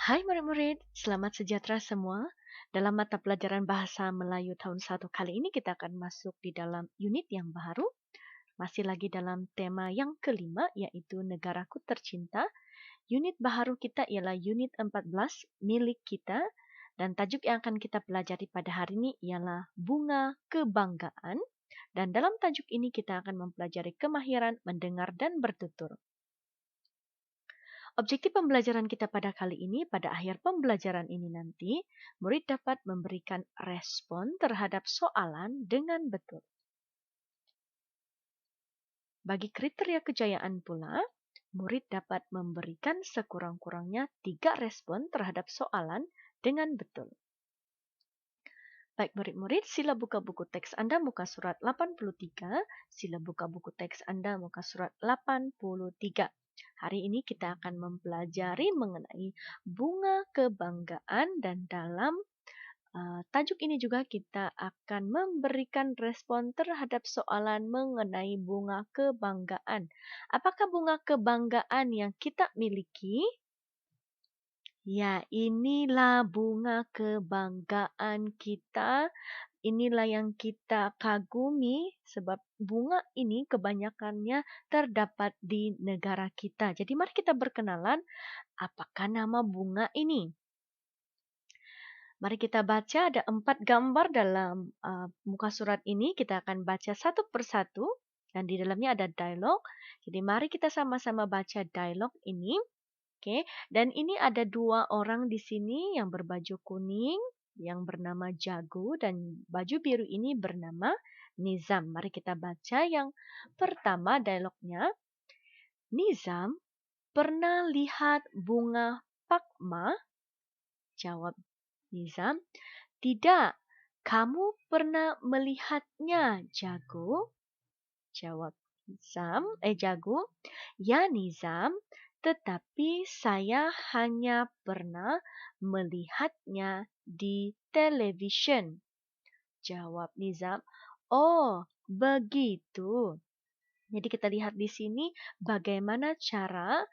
Hai murid-murid, selamat sejahtera semua. Dalam mata pelajaran Bahasa Melayu tahun 1 kali ini kita akan masuk di dalam unit yang baru. Masih lagi dalam tema yang kelima yaitu Negaraku Tercinta. Unit baru kita ialah unit 14, Milik Kita. Dan tajuk yang akan kita pelajari pada hari ini ialah Bunga Kebanggaan. Dan dalam tajuk ini kita akan mempelajari kemahiran mendengar dan bertutur. Objektif pembelajaran kita pada kali ini, pada akhir pembelajaran ini nanti, murid dapat memberikan respon terhadap soalan dengan betul. Bagi kriteria kejayaan pula, murid dapat memberikan sekurang-kurangnya 3 respon terhadap soalan dengan betul. Baik murid-murid, sila buka buku teks Anda muka surat 83, sila buka buku teks Anda muka surat 83. Hari ini kita akan mempelajari mengenai bunga kebanggaan dan dalam tajuk ini juga kita akan memberikan respon terhadap soalan mengenai bunga kebanggaan. Apakah bunga kebanggaan yang kita miliki? Ya, inilah bunga kebanggaan kita. Inilah yang kita kagumi sebab bunga ini kebanyakannya terdapat di negara kita. Jadi mari kita berkenalan, apakah nama bunga ini? Mari kita baca, ada 4 gambar dalam muka surat ini. Kita akan baca satu persatu dan di dalamnya ada dialog. Jadi mari kita sama-sama baca dialog ini. Oke, dan ini ada 2 orang di sini yang berbaju kuning yang bernama Jago dan baju biru ini bernama Nizam. Mari kita baca yang pertama dialognya. Nizam, pernah lihat bunga pakma? Jawab Nizam, tidak. Kamu pernah melihatnya, Jago? Jawab Jago, ya Nizam, tetapi saya hanya pernah melihatnya di television. Jawab Nizam, oh begitu. Jadi kita lihat di sini bagaimana cara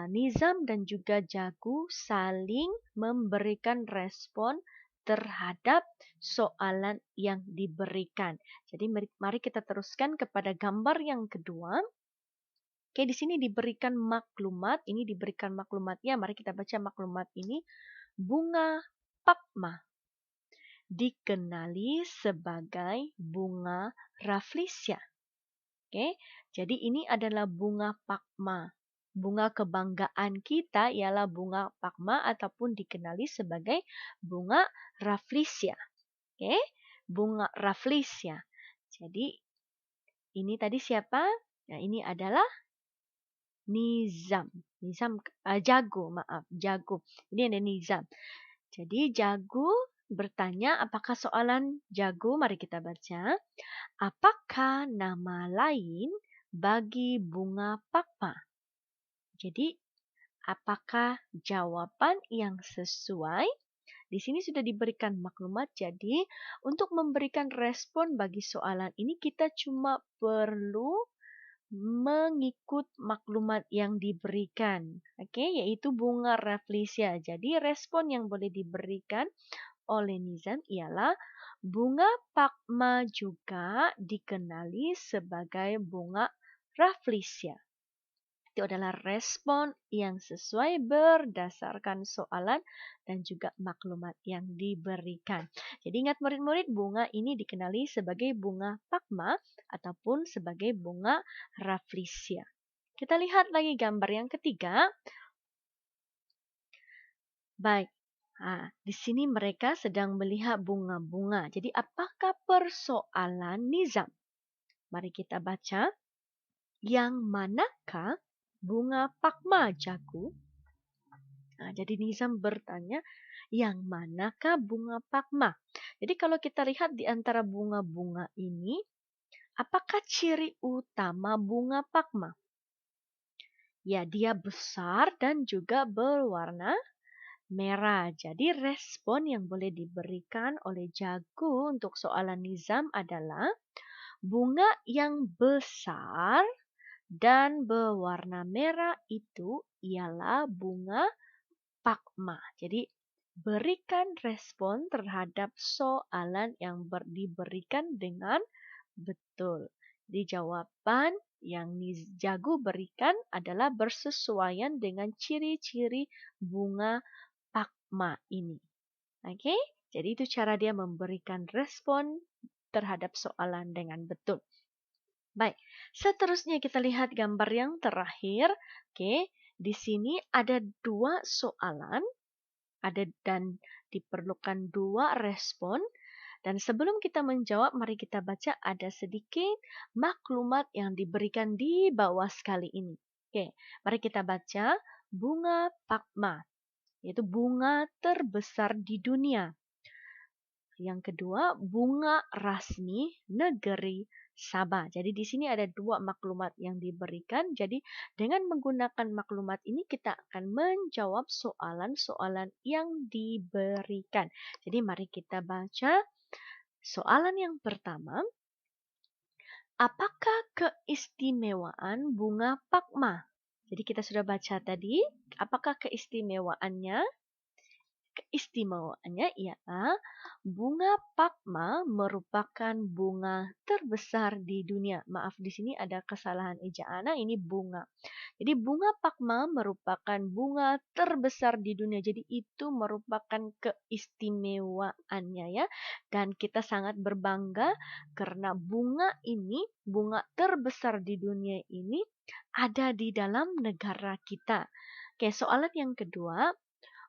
Nizam dan juga Jago saling memberikan respon terhadap soalan yang diberikan. Jadi mari kita teruskan kepada gambar yang kedua. Oke, di sini diberikan maklumat. Ini diberikan maklumatnya. Mari kita baca maklumat ini. Bunga pakma dikenali sebagai bunga rafflesia. Oke, jadi ini adalah bunga pakma. Bunga kebanggaan kita ialah bunga pakma ataupun dikenali sebagai bunga rafflesia. Oke, bunga rafflesia. Jadi ini tadi siapa? Nah, ini adalah Nizam. Jago. Ini ada Nizam. Jadi Jago bertanya, apakah soalan Jago? Mari kita baca. Apakah nama lain bagi bunga pakma? Jadi, apakah jawaban yang sesuai? Di sini sudah diberikan maklumat, jadi untuk memberikan respon bagi soalan ini kita cuma perlu mengikut maklumat yang diberikan. Oke, yaitu bunga rafflesia. Jadi respon yang boleh diberikan oleh Nizam ialah bunga pakma juga dikenali sebagai bunga rafflesia. Itu adalah respon yang sesuai berdasarkan soalan dan juga maklumat yang diberikan. Jadi ingat murid-murid, bunga ini dikenali sebagai bunga pakma ataupun sebagai bunga rafflesia. Kita lihat lagi gambar yang ketiga. Baik, di sini mereka sedang melihat bunga-bunga. Jadi apakah persoalan Nizam? Mari kita baca. Yang manakah bunga pakma, Jago? Jadi Nizam bertanya, yang manakah bunga pakma? Jadi kalau kita lihat di antara bunga-bunga ini, apakah ciri utama bunga pakma? Ya, dia besar dan juga berwarna merah. Jadi respon yang boleh diberikan oleh Jago untuk soalan Nizam adalah bunga yang besar dan berwarna merah itu ialah bunga Pakma. Jadi berikan respon terhadap soalan yang diberikan dengan betul. Di jawaban yang Jagu berikan adalah bersesuaian dengan ciri-ciri bunga Pakma ini. Oke, jadi itu cara dia memberikan respon terhadap soalan dengan betul. Baik, seterusnya kita lihat gambar yang terakhir. Oke, di sini ada dua soalan, dan diperlukan dua respon. Dan sebelum kita menjawab, mari kita baca ada sedikit maklumat yang diberikan di bawah sekali ini. Oke, mari kita baca bunga Pakma, yaitu bunga terbesar di dunia. Yang kedua, bunga rasmi negeri Sabah. Jadi di sini ada dua maklumat yang diberikan. Jadi dengan menggunakan maklumat ini kita akan menjawab soalan-soalan yang diberikan. Jadi mari kita baca soalan yang pertama. Apakah keistimewaan bunga Pakma? Jadi kita sudah baca tadi, apakah keistimewaannya? Keistimewaannya ialah bunga Pakma merupakan bunga terbesar di dunia. Maaf, di sini ada kesalahan ejaan. Ini bunga. Jadi bunga Pakma merupakan bunga terbesar di dunia. Jadi itu merupakan keistimewaannya ya. Dan kita sangat berbangga karena bunga ini, bunga terbesar di dunia ini ada di dalam negara kita. Oke, soalan yang kedua.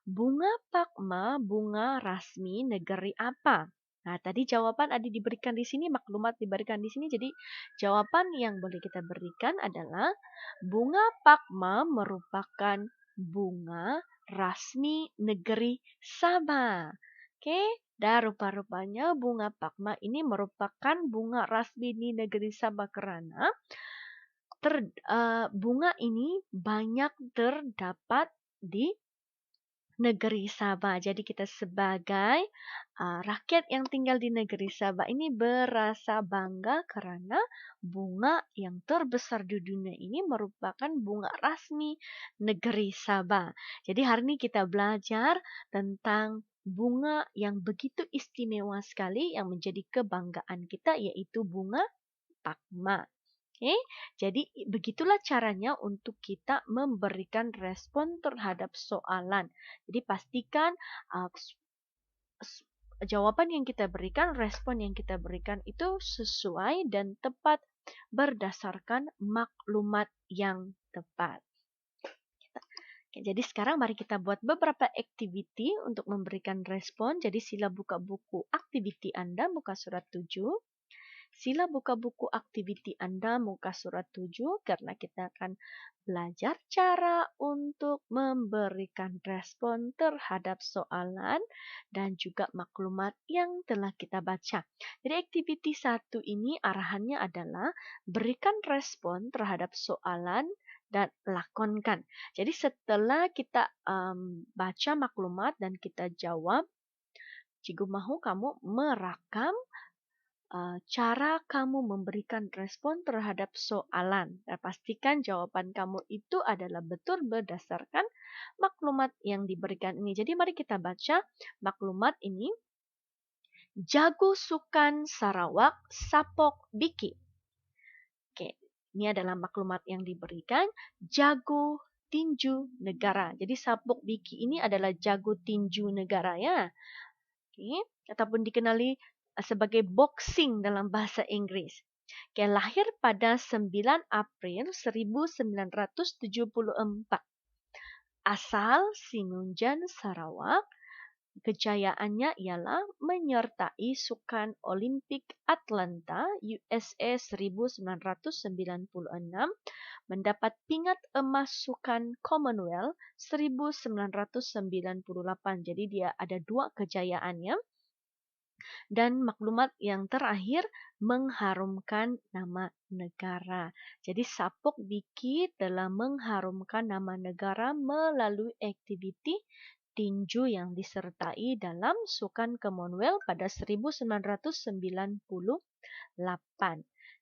Bunga Pakma, bunga rasmi negeri apa? Nah, tadi jawaban ada diberikan di sini, maklumat diberikan di sini. Jadi, jawaban yang boleh kita berikan adalah bunga Pakma merupakan bunga rasmi negeri Sabah. Oke, dan rupa-rupanya bunga Pakma ini merupakan bunga rasmi di negeri Sabah karena bunga ini banyak terdapat di negeri Sabah. Jadi kita sebagai rakyat yang tinggal di negeri Sabah ini berasa bangga karena bunga yang terbesar di dunia ini merupakan bunga rasmi negeri Sabah. Jadi hari ini kita belajar tentang bunga yang begitu istimewa sekali yang menjadi kebanggaan kita, yaitu bunga Pakma. Oke, jadi begitulah caranya untuk kita memberikan respon terhadap soalan. Jadi pastikan jawaban yang kita berikan, respon yang kita berikan itu sesuai dan tepat berdasarkan maklumat yang tepat. Oke, jadi sekarang mari kita buat beberapa activity untuk memberikan respon. Jadi sila buka buku activity Anda muka surat 7. Sila buka buku aktiviti Anda muka surat 7 karena kita akan belajar cara untuk memberikan respon terhadap soalan dan juga maklumat yang telah kita baca. Jadi aktiviti 1 ini arahannya adalah berikan respon terhadap soalan dan lakonkan. Jadi setelah kita baca maklumat dan kita jawab, Cikgu mahu kamu merakam cara kamu memberikan respon terhadap soalan. Dan pastikan jawaban kamu itu adalah betul berdasarkan maklumat yang diberikan ini. Jadi mari kita baca maklumat ini. Jago Sukan Sarawak Sapok Biki. Oke, ini adalah maklumat yang diberikan. Jago tinju negara. Jadi Sapok Biki ini adalah jago tinju negara ya. Oke, ataupun dikenali sebagai boxing dalam bahasa Inggris. Oke, lahir pada 9 April 1974. Asal Sinunjan, Sarawak. Kejayaannya ialah menyertai Sukan Olimpik Atlanta USA 1996, mendapat pingat emas Sukan Commonwealth 1998. Jadi dia ada dua kejayaannya. Dan maklumat yang terakhir mengharumkan nama negara. Jadi Sapok Biki telah mengharumkan nama negara melalui aktiviti tinju yang disertai dalam Sukan Commonwealth pada 1998.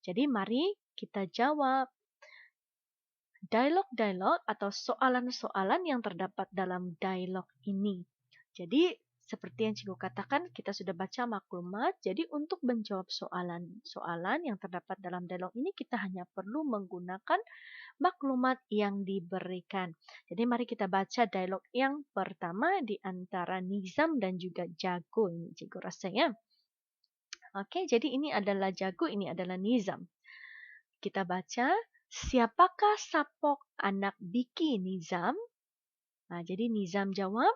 Jadi mari kita jawab. dialog-dialog atau soalan-soalan yang terdapat dalam dialog ini. Jadi, seperti yang Cikgu katakan, kita sudah baca maklumat. Jadi, untuk menjawab soalan-soalan yang terdapat dalam dialog ini, kita hanya perlu menggunakan maklumat yang diberikan. Jadi, mari kita baca dialog yang pertama di antara Nizam dan juga Jago. Ini Cikgu rasa ya. Oke, jadi ini adalah Jago, ini adalah Nizam. Kita baca, siapakah Sapok anak Biki Nizam? Nah, jadi Nizam jawab,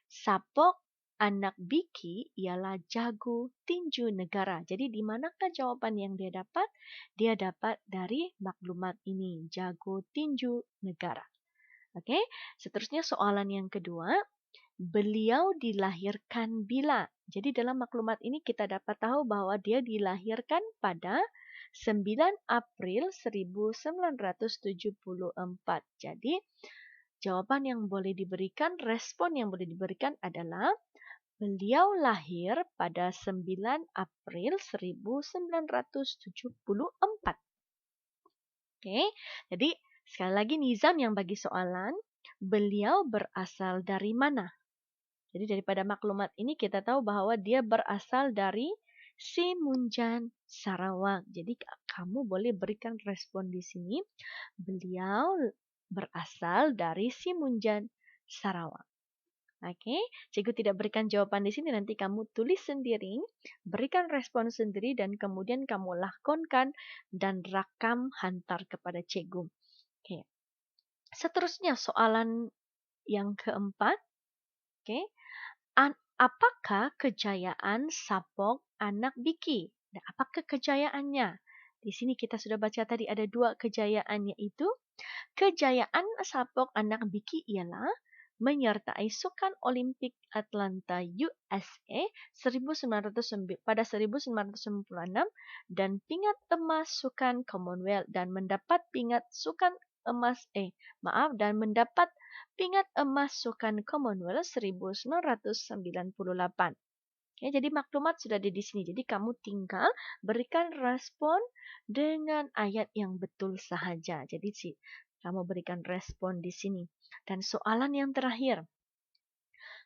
Sapok anak Biki ialah jago tinju negara. Jadi di manakah jawaban yang dia dapat? Dia dapat dari maklumat ini, jago tinju negara. Oke, seterusnya soalan yang kedua, beliau dilahirkan bila? Jadi dalam maklumat ini kita dapat tahu bahwa dia dilahirkan pada 9 April 1974. Jadi jawaban yang boleh diberikan, respon yang boleh diberikan adalah beliau lahir pada 9 April 1974. Oke, jadi sekali lagi Nizam yang bagi soalan, beliau berasal dari mana? Jadi daripada maklumat ini kita tahu bahwa dia berasal dari Simunjan, Sarawak. Jadi kamu boleh berikan respon di sini. Beliau berasal dari Simunjan, Sarawak. Oke, Cikgu tidak berikan jawaban di sini. Nanti kamu tulis sendiri, berikan respon sendiri, dan kemudian kamu lakonkan dan rakam hantar kepada Cikgu. Oke. Seterusnya soalan yang keempat. Oke. Apakah kejayaan Sapok anak Biki? Nah, apakah kejayaannya? Di sini kita sudah baca tadi ada dua kejayaan, yaitu kejayaan Sapok anak Biki ialah menyertai Sukan Olimpik Atlanta USA pada 1996 dan pingat emas Sukan Commonwealth dan mendapat pingat emas Sukan Commonwealth 1998. Ya, jadi maklumat sudah ada di sini. Jadi kamu tinggal berikan respon dengan ayat yang betul sahaja. Jadi kamu berikan respon di sini. Dan soalan yang terakhir.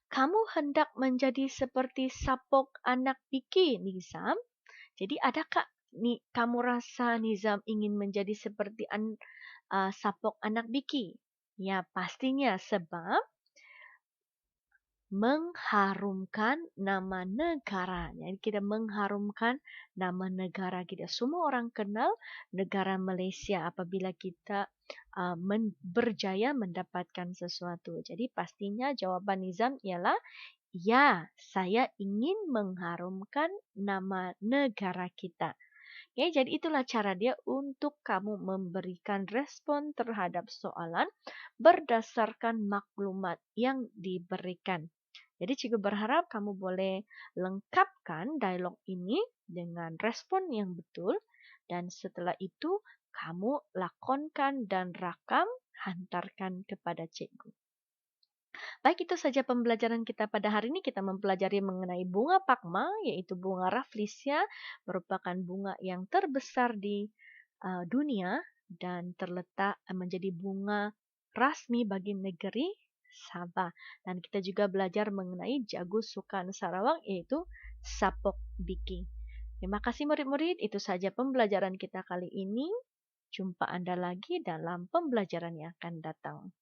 Kamu hendak menjadi seperti Sapok anak Biki, Nizam? Jadi adakah kamu rasa Nizam ingin menjadi seperti Sapok anak Biki? Ya, pastinya sebab mengharumkan nama negara. Jadi kita mengharumkan nama negara kita. Semua orang kenal negara Malaysia apabila kita berjaya mendapatkan sesuatu. Jadi pastinya jawaban Nizam ialah ya, saya ingin mengharumkan nama negara kita. Ya, jadi itulah cara dia untuk kamu memberikan respon terhadap soalan berdasarkan maklumat yang diberikan. Jadi Cikgu berharap kamu boleh lengkapkan dialog ini dengan respon yang betul dan setelah itu kamu lakonkan dan rakam hantarkan kepada Cikgu. Baik, itu saja pembelajaran kita pada hari ini. Kita mempelajari mengenai bunga pakma, yaitu bunga Rafflesia, merupakan bunga yang terbesar di dunia dan terletak menjadi bunga rasmi bagi negeri Sabah. Dan kita juga belajar mengenai jago Sukan Sarawak, yaitu Sapok Biki. Terima kasih murid-murid, itu saja pembelajaran kita kali ini. Jumpa Anda lagi dalam pembelajaran yang akan datang.